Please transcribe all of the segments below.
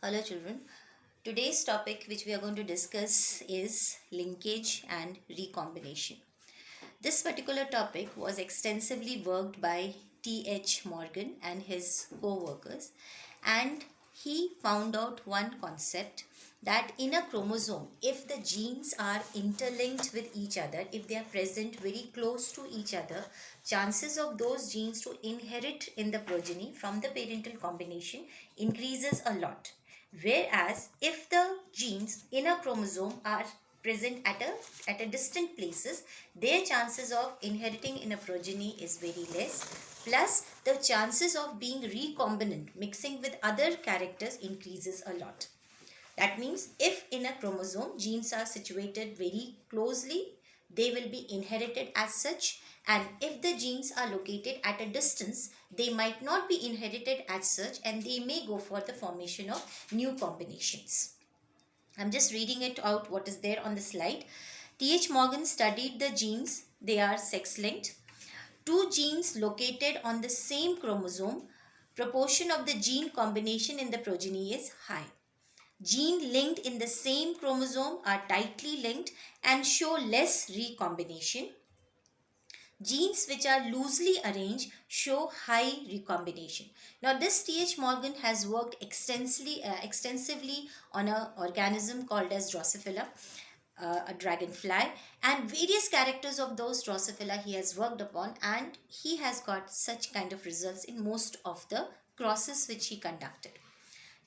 Hello children. Today's topic which we are going to discuss is linkage and recombination. This particular topic was extensively worked by T.H. Morgan and his co-workers, and he found out one concept that in a chromosome, if the genes are interlinked with each other, if they are present very close to each other, chances of those genes to inherit in the progeny from the parental combination increases a lot. Whereas if the genes in a chromosome are present at a distant places, their chances of inheriting in a progeny is very less. Plus, the chances of being recombinant, mixing with other characters, increases a lot. That means if in a chromosome genes are situated very closely, they will be inherited as such, and if the genes are located at a distance, they might not be inherited as such, and they may go for the formation of new combinations. I'm just reading it out what is there on the slide. T.H. Morgan studied the genes, they are sex linked. Two genes located on the same chromosome, proportion of the gene combination in the progeny is high. Gene linked in the same chromosome are tightly linked and show less recombination. Genes which are loosely arranged show high recombination. Now this T.H. Morgan has worked extensively on an organism called as Drosophila, a dragonfly, and various characters of those Drosophila he has worked upon, and he has got such kind of results in most of the crosses which he conducted.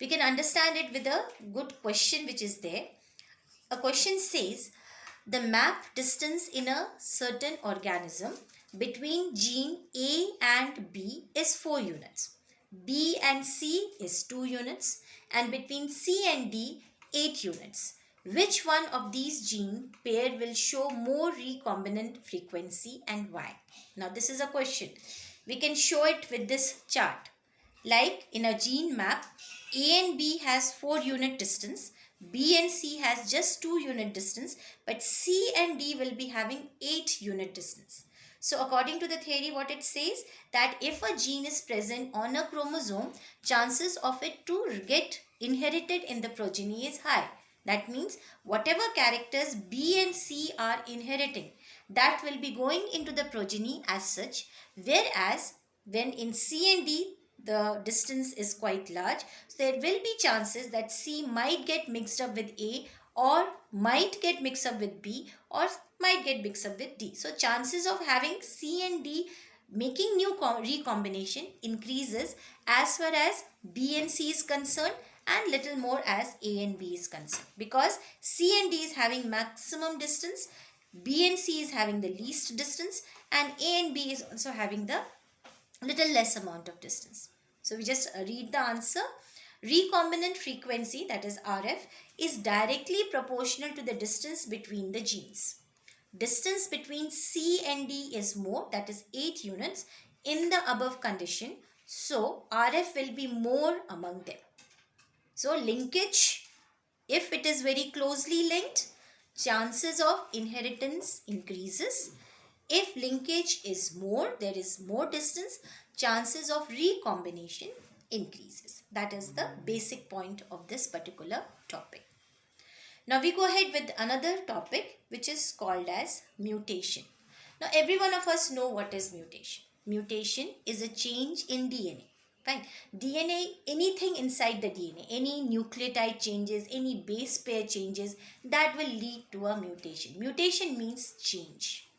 We can understand it with a good question which is there. A question says, the map distance in a certain organism between gene A and B is 4 units. B and C is 2 units, and between C and D 8 units. Which one of these gene pair will show more recombinant frequency and why? Now this is a question. We can show it with this chart. Like in a gene map, A and B has 4 unit distance, B and C has just 2 unit distance, but C and D will be having 8 unit distance. So according to the theory, what it says, that if a gene is present on a chromosome, chances of it to get inherited in the progeny is high. That means whatever characters B and C are inheriting, that will be going into the progeny as such, whereas when in C and D the distance is quite large, so there will be chances that C might get mixed up with A, or might get mixed up with B, or might get mixed up with D. So chances of having C and D making new recombination increases as far as B and C is concerned, and little more as A and B is concerned, because C and D is having maximum distance, B and C is having the least distance, and A and B is also having the little less amount of distance. So we just read the answer. Recombinant frequency, that is RF, is directly proportional to the distance between the genes. Distance between C and D is more, that is 8 units in the above condition. So RF will be more among them. So linkage, if it is very closely linked, chances of inheritance increases. If linkage is more, there is more distance, chances of recombination increases. That is the basic point of this particular topic. Now we go ahead with another topic which is called as mutation. Now every one of us know what is mutation. Mutation is a change in DNA. Fine. DNA, anything inside the DNA, any nucleotide changes, any base pair changes, that will lead to a mutation. Mutation means change.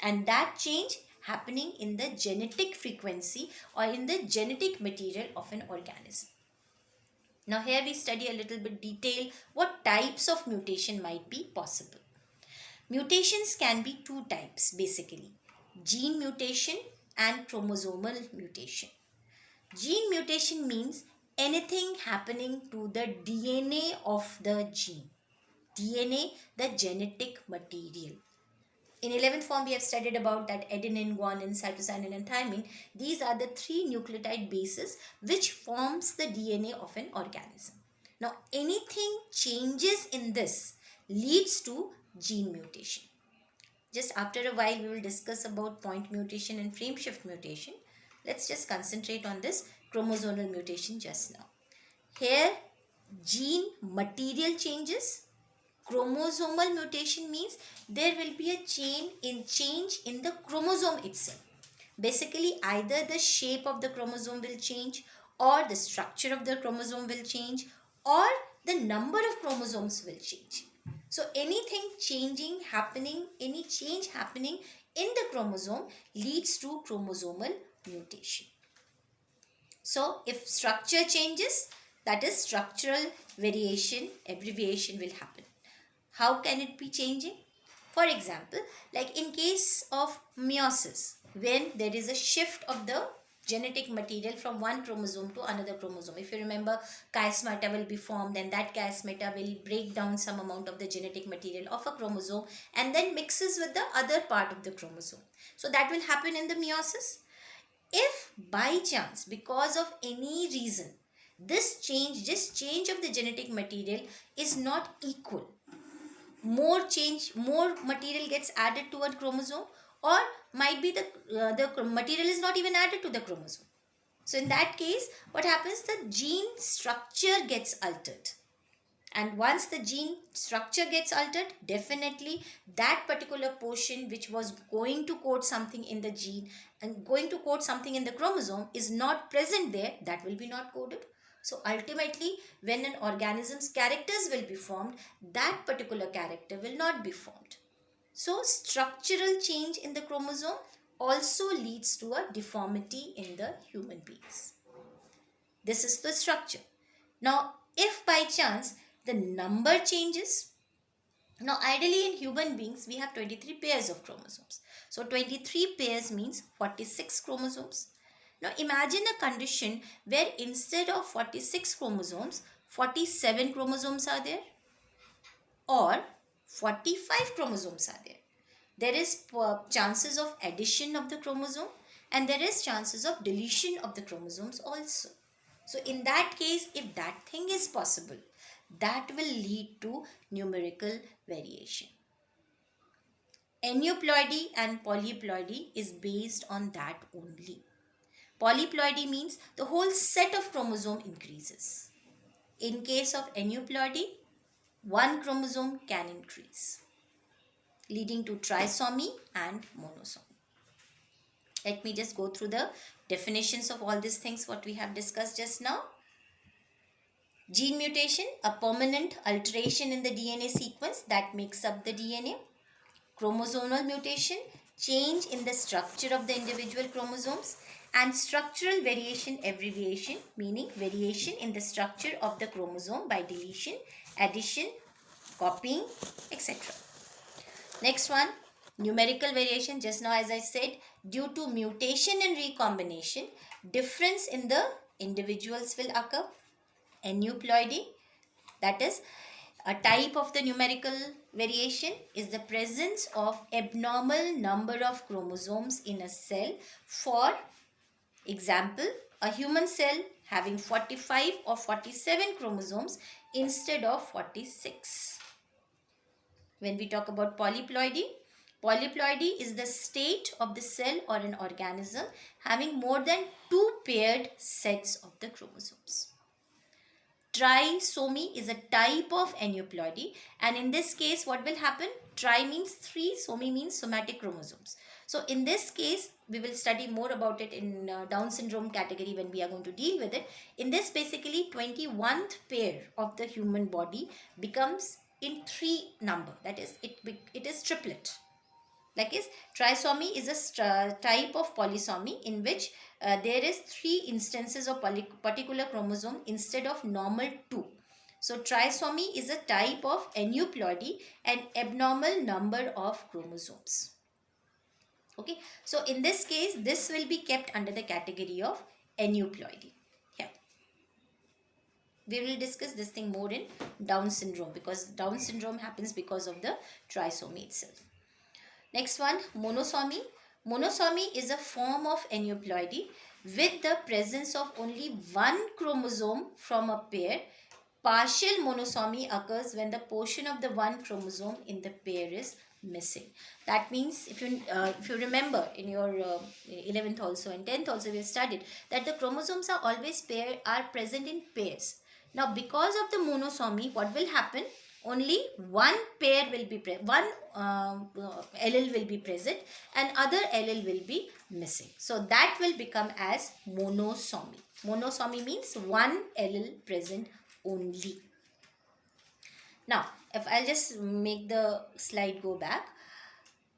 And that change happening in the genetic frequency or in the genetic material of an organism. Now here we study a little bit detail what types of mutation might be possible. Mutations can be two types basically, gene mutation and chromosomal mutation. Gene mutation means anything happening to the DNA of the gene. DNA, the genetic material. In 11th form, we have studied about that adenine, guanine, cytosine and thymine. These are the 3 nucleotide bases which forms the DNA of an organism. Now, anything changes in this leads to gene mutation. Just after a while, we will discuss about point mutation and frame shift mutation. Let's just concentrate on this chromosomal mutation just now. Here, gene material changes. Chromosomal mutation means there will be a change in the chromosome itself. Basically, either the shape of the chromosome will change, or the structure of the chromosome will change, or the number of chromosomes will change. So anything any change happening in the chromosome leads to chromosomal mutation. So if structure changes, that is structural variation, abbreviation will happen. How can it be changing? For example, like in case of meiosis, when there is a shift of the genetic material from one chromosome to another chromosome. If you remember, chiasmata will be formed, and that chiasmata will break down some amount of the genetic material of a chromosome and then mixes with the other part of the chromosome. So that will happen in the meiosis. If by chance, because of any reason, this change of the genetic material is not equal, more material gets added to a chromosome, or might be the material is not even added to the chromosome. So in that case, what happens? The gene structure gets altered. And once the gene structure gets altered, definitely that particular portion which was going to code something in the gene and going to code something in the chromosome is not present there, that will be not coded. So ultimately, when an organism's characters will be formed, that particular character will not be formed. So structural change in the chromosome also leads to a deformity in the human beings. This is the structure. Now, if by chance the number changes, now ideally in human beings we have 23 pairs of chromosomes. So 23 pairs means 46 chromosomes. Now imagine a condition where instead of 46 chromosomes, 47 chromosomes are there, or 45 chromosomes are there. There is chances of addition of the chromosome, and there is chances of deletion of the chromosomes also. So in that case, if that thing is possible, that will lead to numerical variation. Aneuploidy and polyploidy is based on that only. Polyploidy means the whole set of chromosome increases. In case of aneuploidy, one chromosome can increase, leading to trisomy and monosomy. Let me just go through the definitions of all these things what we have discussed just now. Gene mutation, a permanent alteration in the DNA sequence that makes up the DNA. Chromosomal mutation, change in the structure of the individual chromosomes. And structural variation, abbreviation, meaning variation in the structure of the chromosome by deletion, addition, copying, etc. Next one, numerical variation. Just now as I said, due to mutation and recombination, difference in the individuals will occur. Aneuploidy, that is a type of the numerical variation, is the presence of abnormal number of chromosomes in a cell. For example, a human cell having 45 or 47 chromosomes instead of 46. When we talk about polyploidy, polyploidy is the state of the cell or an organism having more than 2 paired sets of the chromosomes. Trisomy is a type of aneuploidy, and in this case what will happen? Tri means 3, somy means somatic chromosomes. So in this case we will study more about it in Down syndrome category when we are going to deal with it. In this, basically 21th pair of the human body becomes in 3 number, that is it is triplet. Like is trisomy is a type of polysomy in which there is 3 instances of particular chromosome instead of normal 2. So trisomy is a type of aneuploidy, an abnormal number of chromosomes. Okay, so in this case this will be kept under the category of aneuploidy. Here we will discuss this thing more in Down syndrome, because Down syndrome happens because of the trisomy itself. Next one, monosomy. Monosomy is a form of aneuploidy with the presence of only one chromosome from a pair. Partial monosomy occurs when the portion of the one chromosome in the pair is missing. That means if you remember in your 11th also and 10th also we have studied that the chromosomes are always present in pairs. Now, because of the monosomy, what will happen? Only one pair will be one allele will be present, and other allele will be missing. So that will become as monosomy. Monosomy means one allele present only. Now, if I'll just make the slide go back.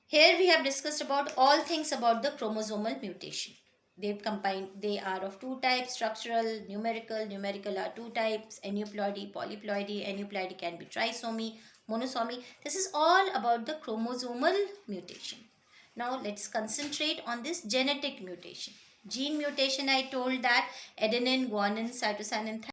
Here we have discussed about all things about the chromosomal mutation. They are of two types, structural, numerical. Numerical are two types, aneuploidy, polyploidy. Aneuploidy can be trisomy, monosomy. This is all about the chromosomal mutation. Now let's concentrate on this genetic mutation. Gene mutation, I told that adenine, guanine, cytosine and